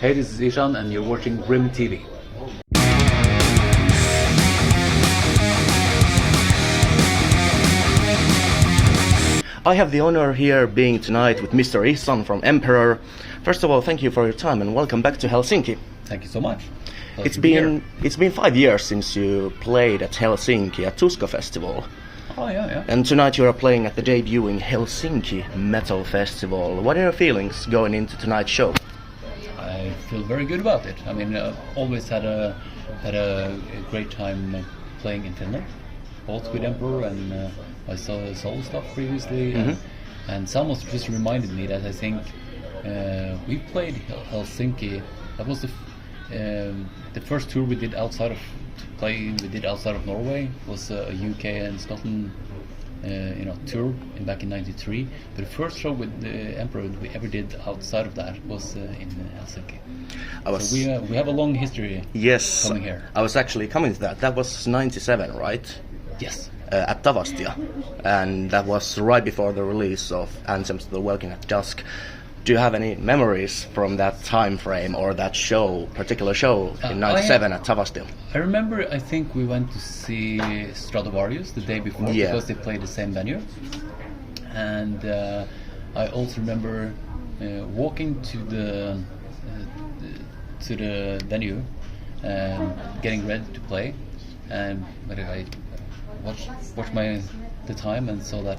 Hey, this is Ihsahn and you're watching GRIMM TV. I have the honor here being tonight with Mr. Ihsahn from Emperor. First of all, thank you for your time and welcome back to Helsinki. Thank you so much. It's been 5 years since you played at Helsinki at Tuska Festival. Oh yeah. And tonight you are playing at the debuting Helsinki Metal Festival. What are your feelings going into tonight's show? I feel very good about it. I mean, always had a great time playing in Finland, both with Emperor and I saw solo stuff previously. And someone just reminded me that I think we played Helsinki. That was the first tour we did outside of Norway. Was a UK and Scotland tour back in '93. But the first show with the Emperor we ever did outside of that was in Helsinki. So we have a long history. Yes, coming here. I was actually coming to that. That was '97, right? Yes. At Tavastia, and that was right before the release of Anthems to the Waking at Dusk. Do you have any memories from that time frame or that particular show in '97 at Tavastia? I remember. I think we went to see Stratovarius the day before because they played the same venue, and I also remember walking to the venue and getting ready to play, and I watched the time and saw that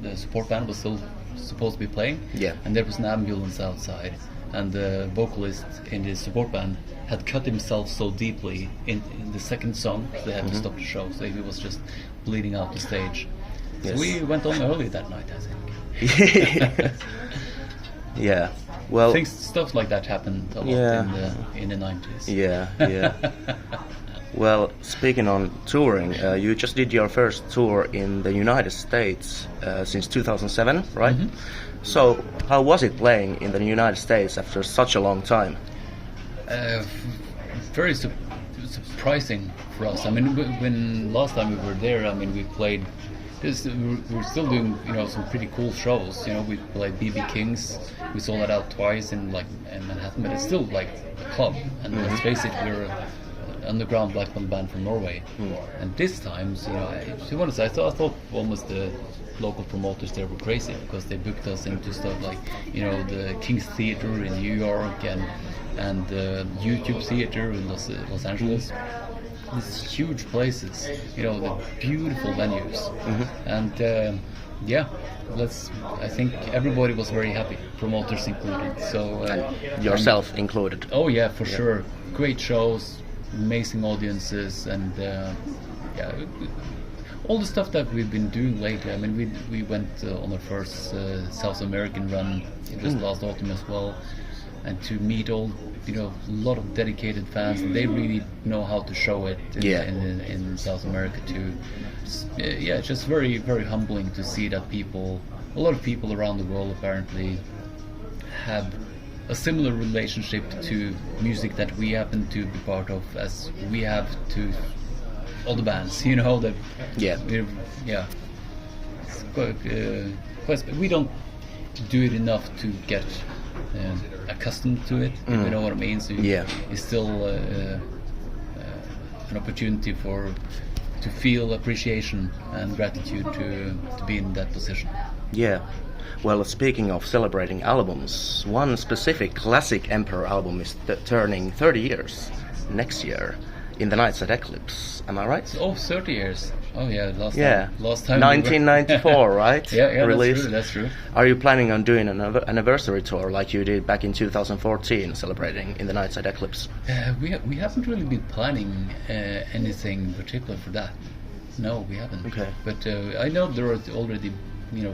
the support band was still supposed to be playing. Yeah. And there was an ambulance outside, and the vocalist in the support band had cut himself so deeply in the second song they had to stop the show, so he was just bleeding out the stage. Yes. So we went on early that night, I think. Yeah. Well, Stuff like that happened a lot in the 90s. Yeah. Well, speaking on touring, you just did your first tour in the United States since 2007, right? So, how was it playing in the United States after such a long time? Very surprising for us. I mean, when last time we were there, I mean, we played. We were still doing, some pretty cool shows. We played BB King's. We sold that out twice in Manhattan, but it's still like a club. And let's face it, we're underground black metal band from Norway, and this time, to be honest, I thought almost the local promoters there were crazy because they booked us into stuff like, the King's Theater in New York and the YouTube Theater in Los Angeles. These huge places, the beautiful venues, and I think everybody was very happy, promoters included. So yourself included. Oh yeah, for sure. Great shows. Amazing audiences, and all the stuff that we've been doing lately. I mean, we went on our first South American run just last autumn as well, and to meet a lot of dedicated fans. They really know how to show it in South America too. It's just very, very humbling to see that a lot of people around the world apparently have a similar relationship to music that we happen to be part of, as we have to all the bands. That it's we don't do it enough to get accustomed to it. If you know what I mean. So it's still an opportunity to feel appreciation and gratitude to be in that position. Yeah. Well, speaking of celebrating albums, one specific classic Emperor album is turning 30 years next year in the Nights at Eclipse. Am I right? Oh, 30 years. Oh yeah, last time 1994, right? Yeah, Release. That's true. Are you planning on doing an anniversary tour like you did back in 2014, celebrating in the Nights at Eclipse? We haven't really been planning anything particular for that. No, we haven't. Okay. But I know there are already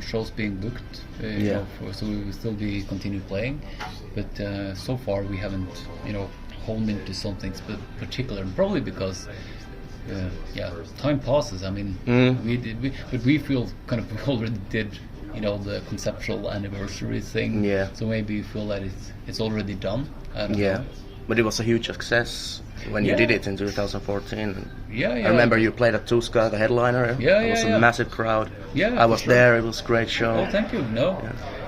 shows being booked, so we will still be continue playing, but so far we haven't honed into something particular, and probably because time passes. I mean, we feel kind of we already did the conceptual anniversary thing, so maybe we feel that it's already done. I don't know. But it was a huge success when you did it in 2014. I remember you played at Tuska, the headliner. It was a massive crowd. I was there. It was a great show. Oh, thank you. No,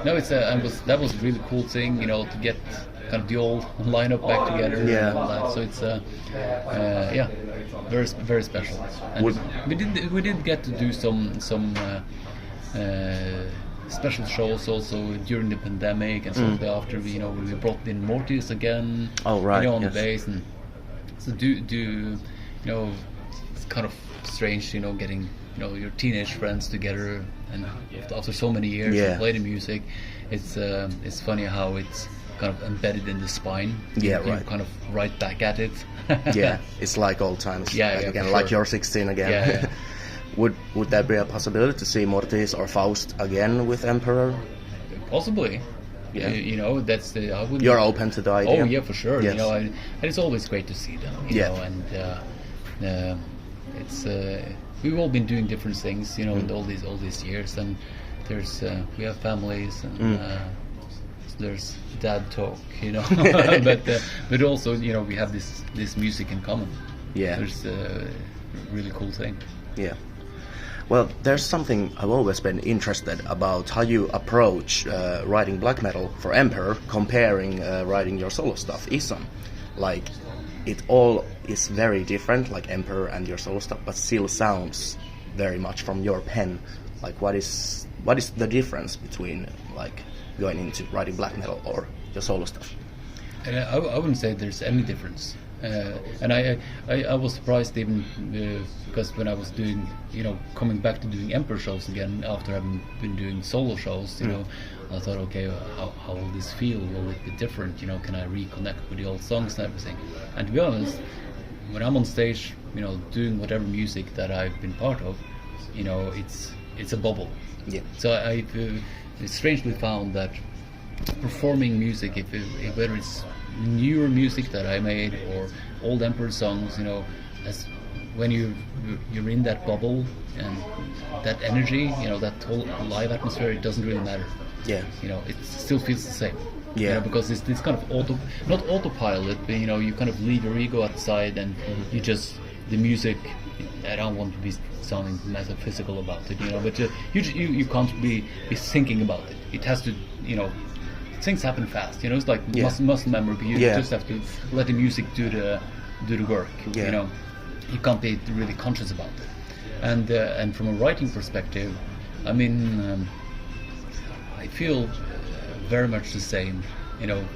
it's that was a really cool thing, to get kind of the old lineup back together. Yeah. And all that. So it's yeah, very very special. And we did get to do some special shows also during the pandemic and shortly after. We brought in Mortiis again. Oh right. On yes. the bass, and so it's kind of strange, getting your teenage friends together, and after so many years to play the music. It's funny how it's kind of embedded in the spine. Yeah, You're right. kind of right back at it. Yeah, it's like old times. Yeah, like yeah, again, for like sure. you're 16 again. Yeah. Would there be a possibility to see Mortiis or Faust again with Emperor? Possibly. Yeah. That's the. I wouldn't. You're open to the idea. Oh yeah, for sure. Yes. And it's always great to see them. And it's we've all been doing different things, in all these years, and there's we have families, and so there's dad talk, but also we have this music in common. Yeah. There's a really cool thing. Yeah. Well, there's something I've always been interested about how you approach writing black metal for Emperor, comparing writing your solo stuff, Ihsahn. Like, it all is very different, like Emperor and your solo stuff, but still sounds very much from your pen. Like, what is the difference between like going into writing black metal or your solo stuff? And I wouldn't say there's any difference. And I was surprised even because when I was doing, coming back to doing Emperor shows again after having been doing solo shows, I thought, okay, how will this feel? Will it be different? Can I reconnect with the old songs and everything? And to be honest, when I'm on stage, doing whatever music that I've been part of, it's a bubble. Yeah. So I strangely found that performing music, if whether it's newer music that I made or old Emperor songs, as when you're in that bubble and that energy, that whole live atmosphere, it doesn't really matter. Yeah. It still feels the same. Yeah. Because it's this kind of not autopilot, but you kind of leave your ego outside and you just the music. I don't want to be sounding metaphysical about it, but you can't be thinking about it. It has to, things happen fast. It's like muscle memory. But you just have to let the music do the work. Yeah. You can't be really conscious about it. And from a writing perspective, I mean, I feel very much the same.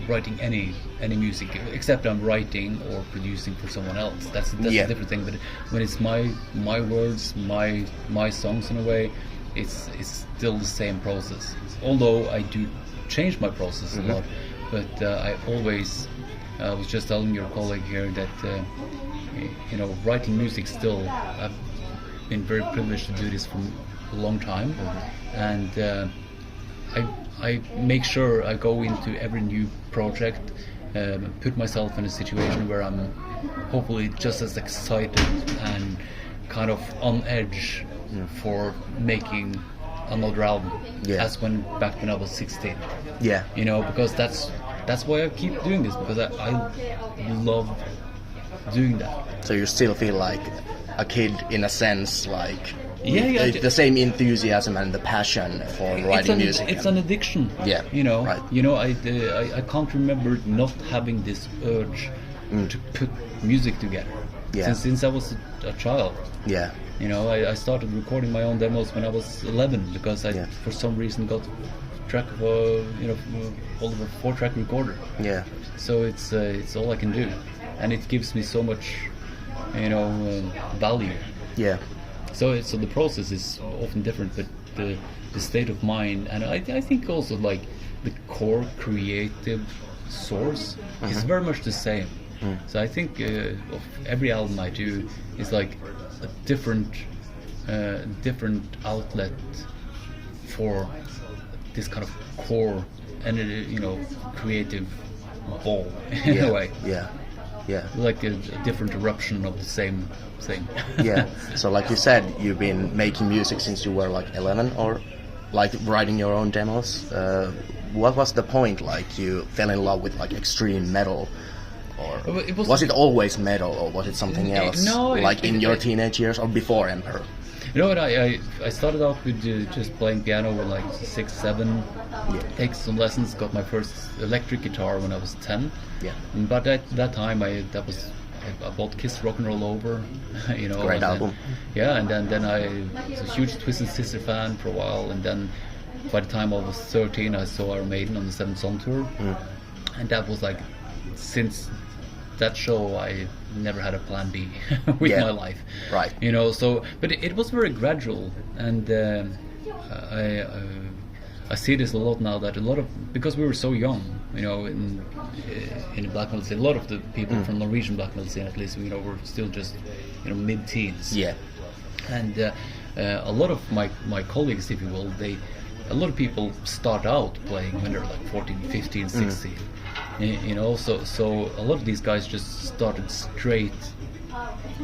Writing any music, except I'm writing or producing for someone else. That's a different thing. But when it's my words, my songs in a way, it's still the same process. Although I do change my process a lot, but I always was just telling your colleague here that writing music still, I've been very privileged to do this for a long time, and I make sure I go into every new project, put myself in a situation where I'm hopefully just as excited and kind of on edge for making another album as back when I was 16. Yeah. Because that's why I keep doing this, because I love doing that. So you still feel like a kid in a sense, like the I same enthusiasm and the passion for writing music. It's an addiction. Yeah. Right. I can't remember not having this urge to put music together since I was a child. Yeah. I started recording my own demos when I was 11 because I for some reason got track of all of a 4-track recorder. Yeah. So it's all I can do, and it gives me so much value. Yeah. So the process is often different, but the state of mind, and I think also like the core creative source is very much the same. So I think of every album I do is like a different outlet for this kind of core and creative ball in a way. Yeah. Yeah. Like a different eruption of the same thing. Yeah. So like you said, you've been making music since you were like 11, or like writing your own demos. What was the point? Like you fell in love with like extreme metal, or was it always metal, or was it something else? No, like in your teenage years or before Emperor? You know what? I started out with just playing piano when like 6, 7. Take some lessons. Got my first electric guitar when I was 10. Yeah. But at that time, I bought Kiss Rock and Roll Over. You know. Great album. Yeah, and then I was a huge Twisted Sister fan for a while, and then by the time I was 13, I saw Iron Maiden on the Seventh Son tour, and that was like, since that show, I never had a plan B with my life. Right. You know, so but it was very gradual, and I see this a lot now, that a lot of, because we were so young, you know, in the black metal scene, a lot of the people from Norwegian black metal scene, at least, you know, were still just, you know, mid-teens. Yeah. And a lot of my colleagues, if you will, a lot of people start out playing when they're like 14, 15, 16. You know, so a lot of these guys just started straight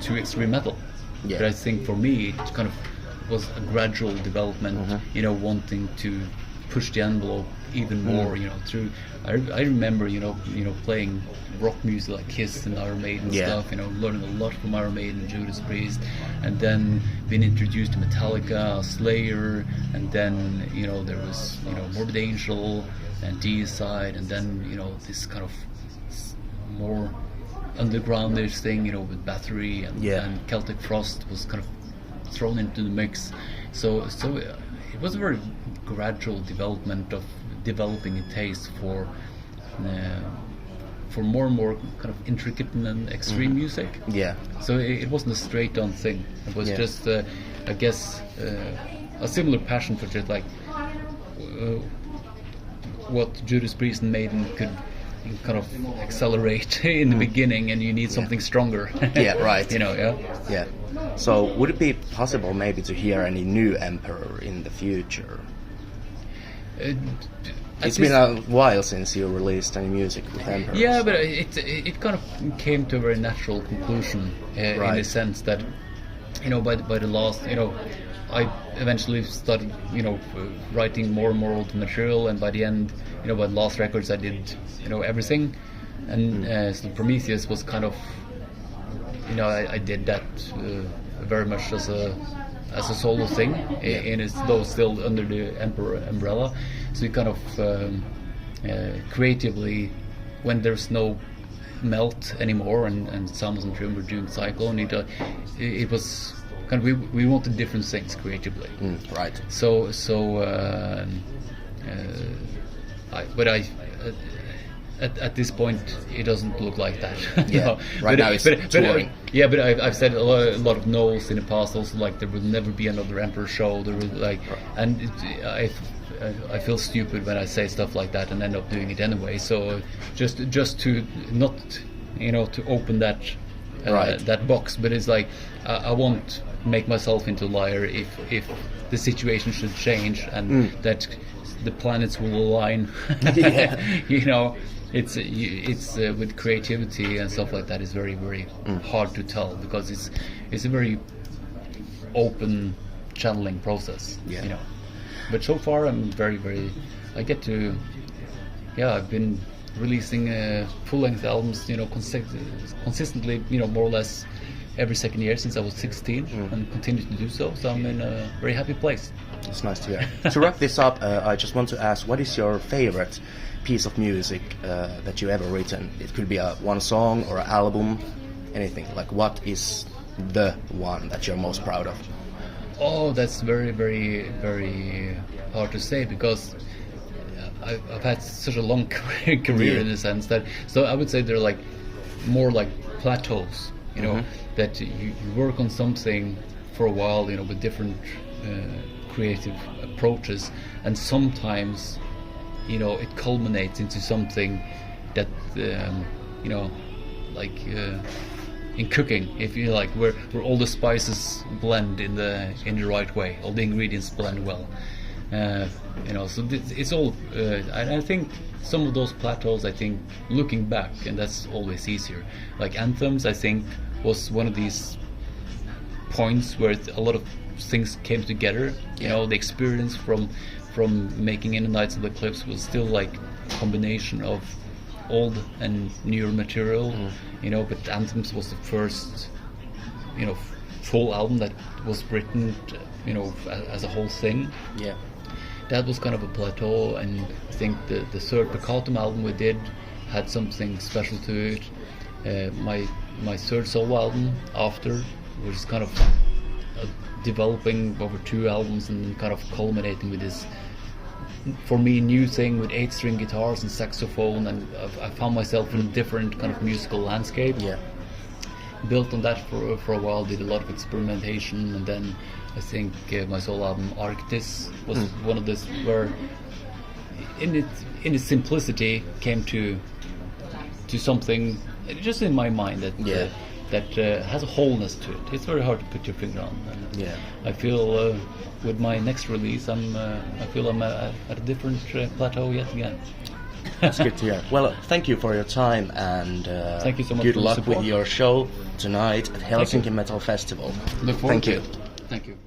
to extreme metal. Yeah. But I think for me, it kind of was a gradual development, you know, wanting to push the envelope even more, you know, through. I remember, you know, playing rock music like Kiss and Iron Maiden stuff, you know, learning a lot from Iron Maiden and Judas Priest, and then being introduced to Metallica, Slayer, and then, you know, there was, you know, Morbid Angel and Ihsahn, and then, you know, this kind of more undergroundish thing, you know, with Battery and Celtic Frost was kind of thrown into the mix. So it was a very gradual development of developing a taste for more and more kind of intricate and extreme music. Yeah. So it wasn't a straight on thing. It was just, I guess, a similar passion for just like what Judas Priest and Maiden could kind of accelerate in the beginning, and you need something stronger. Yeah, right. You know, yeah. So would it be possible maybe to hear any new Emperor in the future? It's been a while since you released any music with Emperor. Yeah, but it kind of came to a very natural conclusion in the sense that, you know, by the last, you know, I eventually started, you know, writing more and more old material, and by the end, you know, by the last records, I did, you know, everything, and so Prometheus was kind of, you know, I did that very much as a solo thing, and it's though still under the Emperor umbrella. So you kind of creatively, when there's no Melt anymore, and Samus and Trim were doing Cyclone, it was kind of, we wanted different things creatively. Right. At this point, it doesn't look like that. Yeah. No. Right now it's touring. But I've said a lot of no's in the past. Also, like, there will never be another Emperor show. There will, like, and I feel stupid when I say stuff like that and end up doing it anyway. So just to not, you know, to open that that box. But it's like, I won't make myself into a liar if the situation should change and that the planets will align. You know, it's with creativity and stuff like that, is very, very hard to tell, because it's a very open channeling process. You know, but so far I'm very, very, I get to, I've been releasing full-length albums, you know, consistently, you know, more or less every second year since I was 16, and continue to do so. So I'm in a very happy place. It's nice to hear. To wrap this up, I just want to ask, what is your favorite piece of music that you ever written? It could be one song or an album, anything. Like, what is the one that you're most proud of? Oh, that's very, very, very hard to say, because I've had such a long career in the sense that, so I would say they're like more like plateaus, you know, that you work on something for a while, you know, with different creative approaches, and sometimes, you know, it culminates into something that, you know, like in cooking, if you like, where all the spices blend in the right way, all the ingredients blend well. You know, so it's all, I think some of those plateaus, I think, looking back, and that's always easier. Like Anthems, I think, was one of these points where a lot of things came together. You know, the experience from making In the Nights of the Eclipse was still like a combination of old and newer material. You know, but Anthems was the first, you know, full album that was written, as a whole thing. Yeah. That was kind of a plateau, and I think the third Peccatum album we did had something special to it. My third solo album after was kind of developing over 2 albums and kind of culminating with this, for me, new thing with 8-string guitars and saxophone, and I found myself in a different kind of musical landscape. Yeah. Built on that for a while, did a lot of experimentation, and then I think my solo album Arctis was one of this where in its simplicity came to something just in my mind that has a wholeness to it. It's very hard to put your finger on. And I feel with my next release, I feel I'm at a different plateau yet again. That's good to hear. Well, thank you for your time, and thank you so much. Good for luck the support. with your show tonight at Helsinki Metal Festival. Look forward Thank to you. it. Thank you.